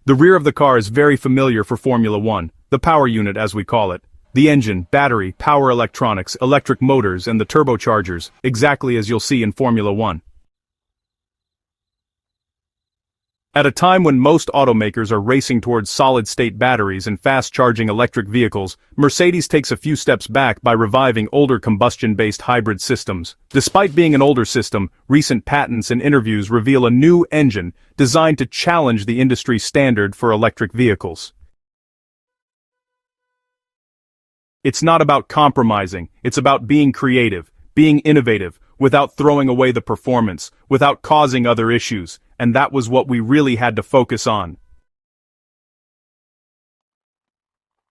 The rear of the car is very familiar for Formula One, the power unit as we call it. The engine, battery, power electronics, electric motors and the turbochargers, exactly as you'll see in Formula One. At a time when most automakers are racing towards solid-state batteries and fast-charging electric vehicles, Mercedes takes a few steps back by reviving older combustion-based hybrid systems. Despite being an older system, recent patents and interviews reveal a new engine designed to challenge the industry standard for electric vehicles. It's not about compromising, it's about being creative, being innovative, without throwing away the performance, without causing other issues, and that was what we really had to focus on.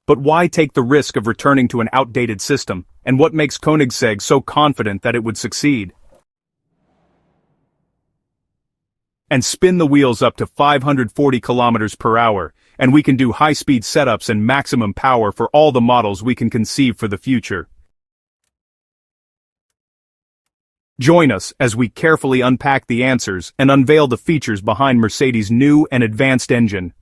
But why take the risk of returning to an outdated system, and what makes Koenigsegg so confident that it would succeed? And spin the wheels up to 540 kilometers per hour, and we can do high-speed setups and maximum power for all the models we can conceive for the future. Join us as we carefully unpack the answers and unveil the features behind Mercedes' new and advanced engine.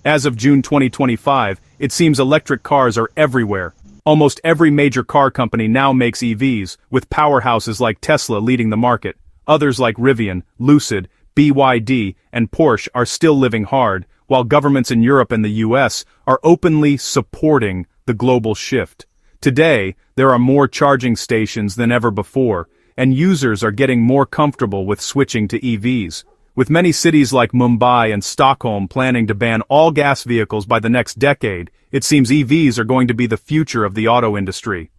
As of June 2025, it seems electric cars are everywhere. Almost every major car company now makes EVs, with powerhouses like Tesla leading the market. Others like Rivian, Lucid, BYD, and Porsche are still living hard, while governments in Europe and the US are openly supporting the global shift. Today, there are more charging stations than ever before, and users are getting more comfortable with switching to EVs. With many cities like Mumbai and Stockholm planning to ban all gas vehicles by the next decade, it seems EVs are going to be the future of the auto industry.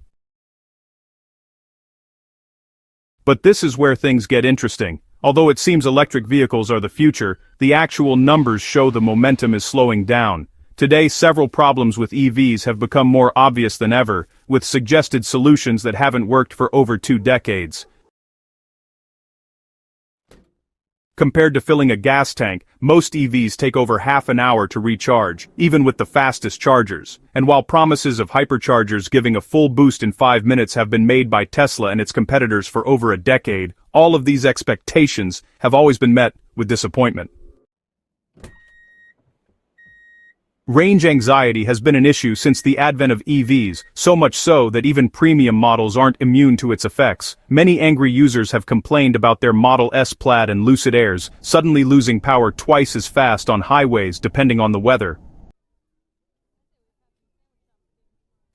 But this is where things get interesting. Although it seems electric vehicles are the future, the actual numbers show the momentum is slowing down. Today, several problems with EVs have become more obvious than ever, with suggested solutions that haven't worked for over 2 decades. Compared to filling a gas tank, most EVs take over half an hour to recharge, even with the fastest chargers. And while promises of hyperchargers giving a full boost in 5 minutes have been made by Tesla and its competitors for over a decade, all of these expectations have always been met with disappointment. Range anxiety has been an issue since the advent of EVs, so much so that even premium models aren't immune to its effects. Many angry users have complained about their Model S Plaid and Lucid Airs suddenly losing power twice as fast on highways depending on the weather.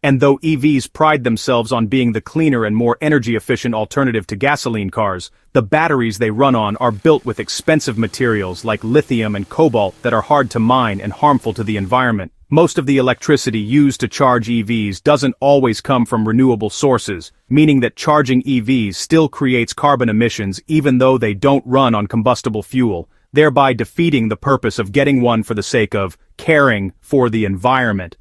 And though EVs pride themselves on being the cleaner and more energy-efficient alternative to gasoline cars, the batteries they run on are built with expensive materials like lithium and cobalt that are hard to mine and harmful to the environment. Most of the electricity used to charge EVs doesn't always come from renewable sources, meaning that charging EVs still creates carbon emissions even though they don't run on combustible fuel, thereby defeating the purpose of getting one for the sake of caring for the environment.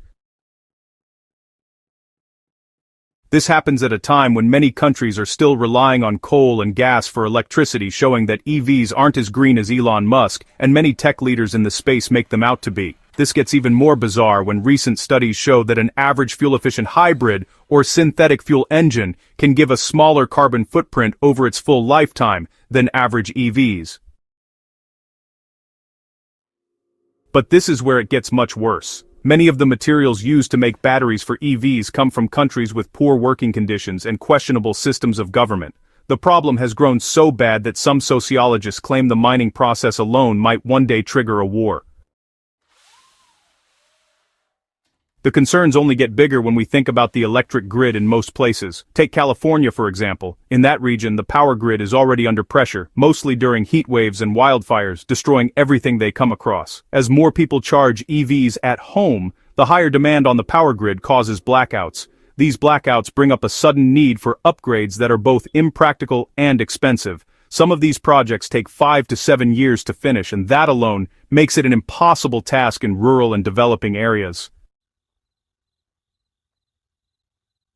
This happens at a time when many countries are still relying on coal and gas for electricity, showing that EVs aren't as green as Elon Musk, and many tech leaders in the space make them out to be. This gets even more bizarre when recent studies show that an average fuel-efficient hybrid or synthetic fuel engine can give a smaller carbon footprint over its full lifetime than average EVs. But this is where it gets much worse. Many of the materials used to make batteries for EVs come from countries with poor working conditions and questionable systems of government. The problem has grown so bad that some sociologists claim the mining process alone might one day trigger a war. The concerns only get bigger when we think about the electric grid in most places. Take California for example. In that region, the power grid is already under pressure, mostly during heat waves and wildfires, destroying everything they come across. As more people charge EVs at home, the higher demand on the power grid causes blackouts. These blackouts bring up a sudden need for upgrades that are both impractical and expensive. Some of these projects take 5 to 7 years to finish, and that alone makes it an impossible task in rural and developing areas.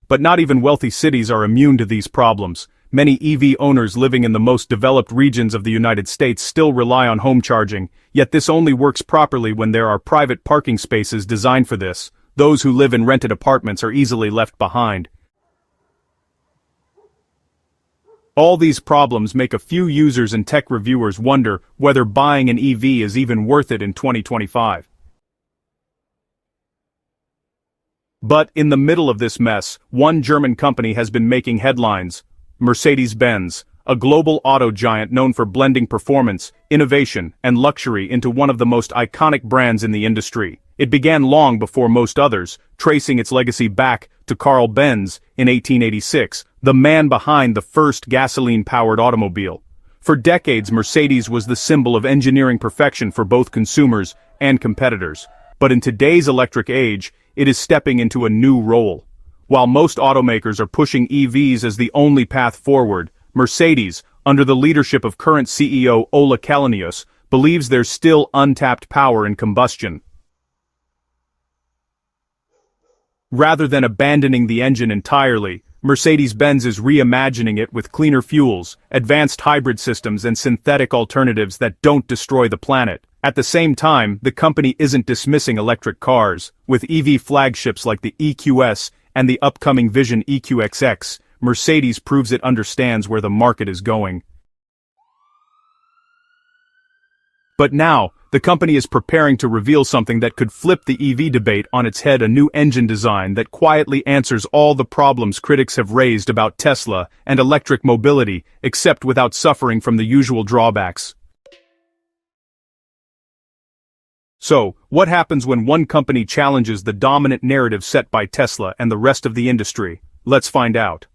But not even wealthy cities are immune to these problems. Many EV owners living in the most developed regions of the United States still rely on home charging, yet this only works properly when there are private parking spaces designed for this. Those who live in rented apartments are easily left behind. All these problems make a few users and tech reviewers wonder whether buying an EV is even worth it in 2025. But in the middle of this mess, one German company has been making headlines: Mercedes-Benz, a global auto giant known for blending performance, innovation, and luxury into one of the most iconic brands in the industry. It began long before most others, tracing its legacy back to Carl Benz in 1886, the man behind the first gasoline-powered automobile. For decades, Mercedes was the symbol of engineering perfection for both consumers and competitors. But in today's electric age, it is stepping into a new role. While most automakers are pushing EVs as the only path forward, Mercedes, under the leadership of current CEO Ola Källenius, believes there's still untapped power in combustion. Rather than abandoning the engine entirely, Mercedes-Benz is reimagining it with cleaner fuels, advanced hybrid systems, and synthetic alternatives that don't destroy the planet. At the same time, the company isn't dismissing electric cars. With EV flagships like the EQS and the upcoming Vision EQXX, Mercedes proves it understands where the market is going. But now, the company is preparing to reveal something that could flip the EV debate on its head: a new engine design that quietly answers all the problems critics have raised about Tesla and electric mobility, except without suffering from the usual drawbacks. So, what happens when one company challenges the dominant narrative set by Tesla and the rest of the industry? Let's find out.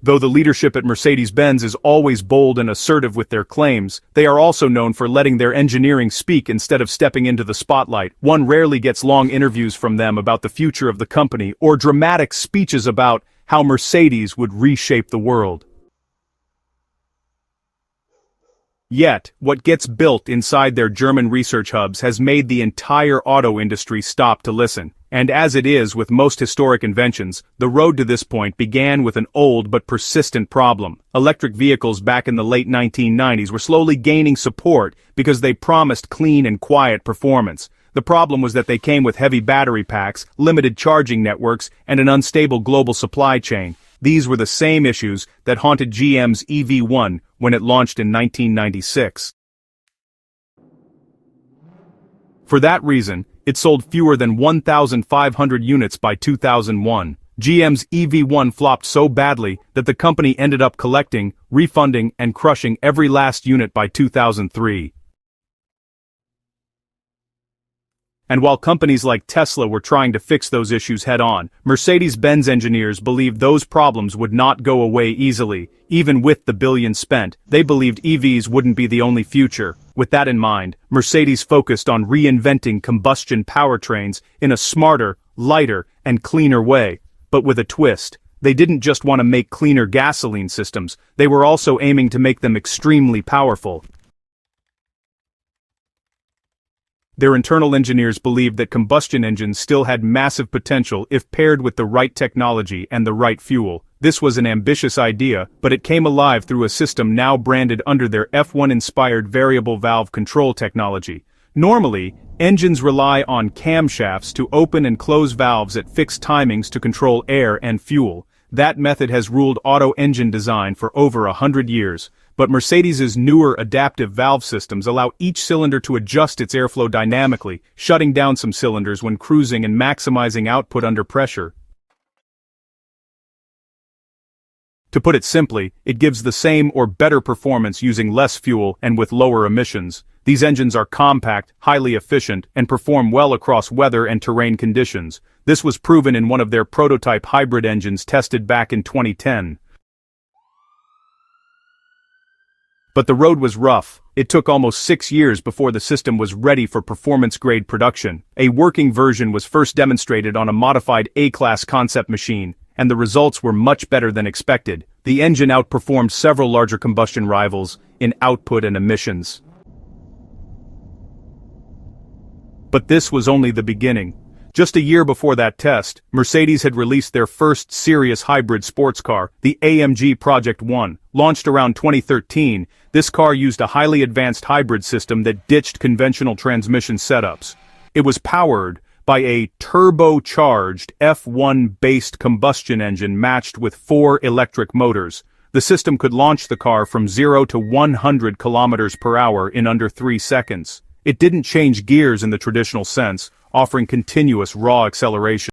Though the leadership at Mercedes-Benz is always bold and assertive with their claims, they are also known for letting their engineering speak instead of stepping into the spotlight. One rarely gets long interviews from them about the future of the company or dramatic speeches about how Mercedes would reshape the world. Yet, what gets built inside their German research hubs has made the entire auto industry stop to listen. And as it is with most historic inventions, the road to this point began with an old but persistent problem. Electric vehicles back in the late 1990s were slowly gaining support because they promised clean and quiet performance. The problem was that they came with heavy battery packs, limited charging networks, and an unstable global supply chain. These were the same issues that haunted GM's EV1 when it launched in 1996. For that reason, it sold fewer than 1,500 units by 2001. GM's EV1 flopped so badly that the company ended up collecting, refunding, and crushing every last unit by 2003. And while companies like Tesla were trying to fix those issues head-on, Mercedes-Benz engineers believed those problems would not go away easily. Even with the billions spent, they believed EVs wouldn't be the only future. With that in mind, Mercedes focused on reinventing combustion powertrains in a smarter, lighter, and cleaner way. But with a twist. They didn't just want to make cleaner gasoline systems, they were also aiming to make them extremely powerful. Their internal engineers believed that combustion engines still had massive potential if paired with the right technology and the right fuel. This was an ambitious idea, but it came alive through a system now branded under their F1-inspired variable valve control technology. Normally, engines rely on camshafts to open and close valves at fixed timings to control air and fuel. That method has ruled auto engine design for over 100 years. But Mercedes's newer adaptive valve systems allow each cylinder to adjust its airflow dynamically, shutting down some cylinders when cruising and maximizing output under pressure. To put it simply, it gives the same or better performance using less fuel and with lower emissions. These engines are compact, highly efficient, and perform well across weather and terrain conditions. This was proven in one of their prototype hybrid engines tested back in 2010. But the road was rough. It took almost 6 years before the system was ready for performance-grade production. A working version was first demonstrated on a modified A-Class concept machine, and the results were much better than expected. The engine outperformed several larger combustion rivals in output and emissions. But this was only the beginning. Just a year before that test, Mercedes had released their first serious hybrid sports car, the AMG Project 1. Launched around 2013, this car used a highly advanced hybrid system that ditched conventional transmission setups. It was powered by a turbocharged F1-based combustion engine matched with 4 electric motors. The system could launch the car from 0 to 100 kilometers per hour in under 3 seconds. It didn't change gears in the traditional sense, offering continuous raw acceleration.